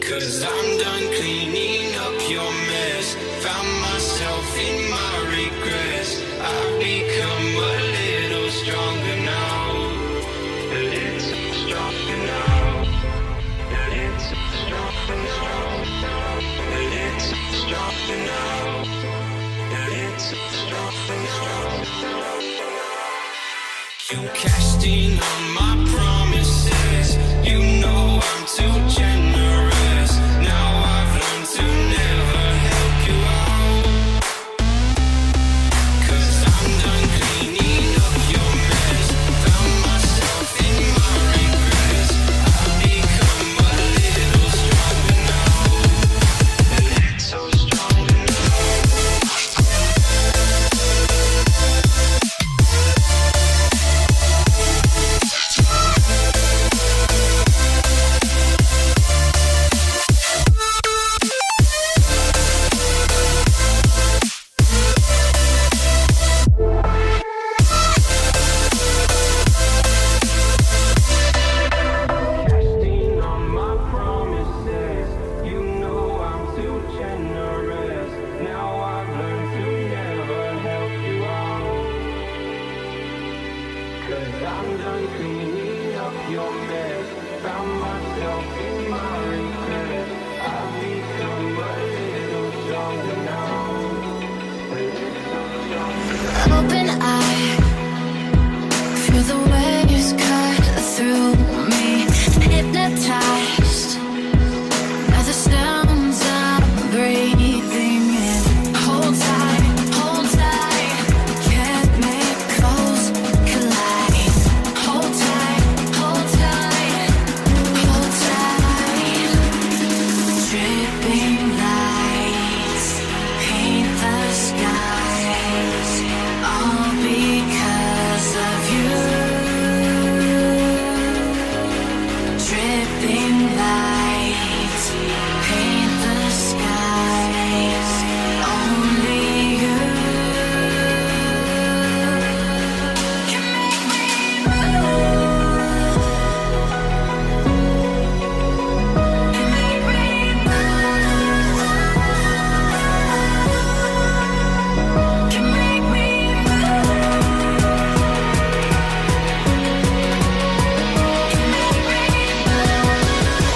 'Cause I'm done cleaning up your mess. Found myself in my regrets. I've become a little stronger now. A little stronger now. A little stronger now. A little stronger now. A little stronger now. You cashed in on my promises. You know I'm too generous. Now I've learned to never help you out. 'Cause I'm done cleaning up your mess. Found myself in my regrets. I've become a little stronger now. A little stronger now. Casting on my promises. You know I'm too generous. Now I've learned to never help you out. 'Cause I'm done cleaning up your mess. Found myself in my regrets. I've become a little stronger now. A little stronger now. Open eye, feel the waves cut through me. Hypnotized by the sounds I'm breathing in. Hold tight, can't make close collide. Hold tight, hold tight. Dripping lights paint the skies, all because of you. Dripping lights paint the skies, only you can make me move. Can make me move. Can make me move.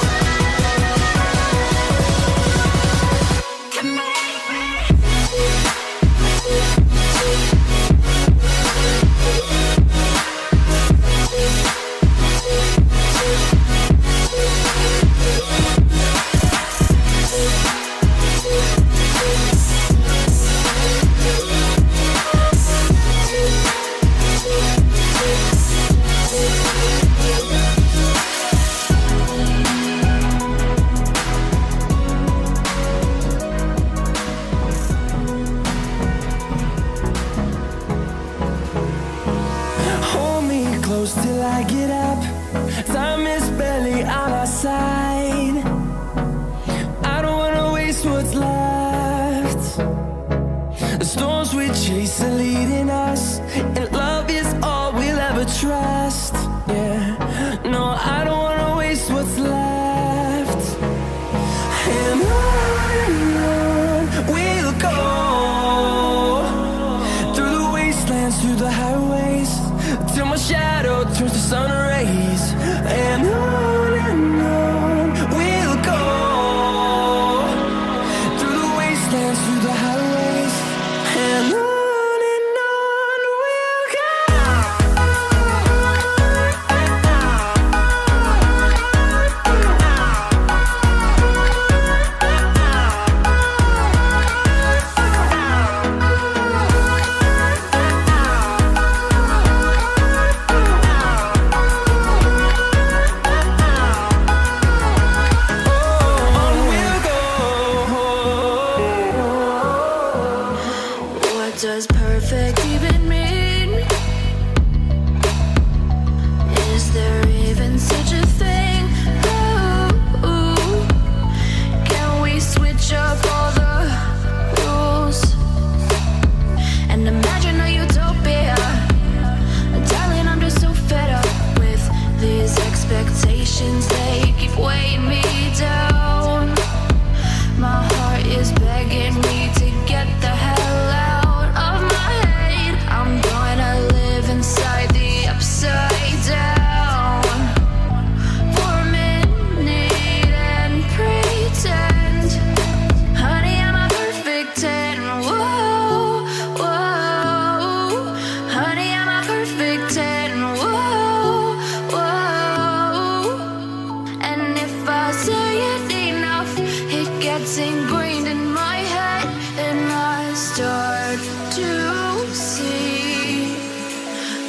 it's ingrained in my head, and I start to see.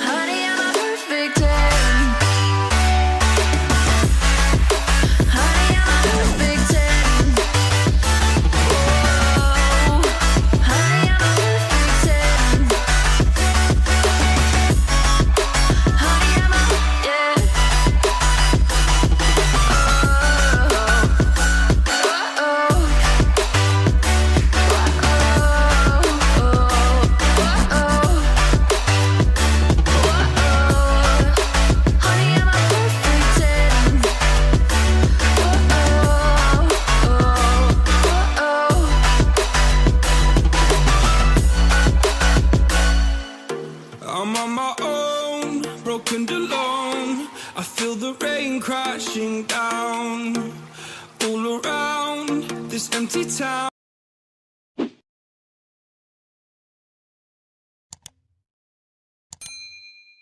Honey, I'm a perfect 10. Honey, I'm a perfect 10. Whoa. Honey, I'm a perfect 10. Honey, I'm a, yeah. I'm on my own, broken and alone. I feel the rain crashing down all around this empty town.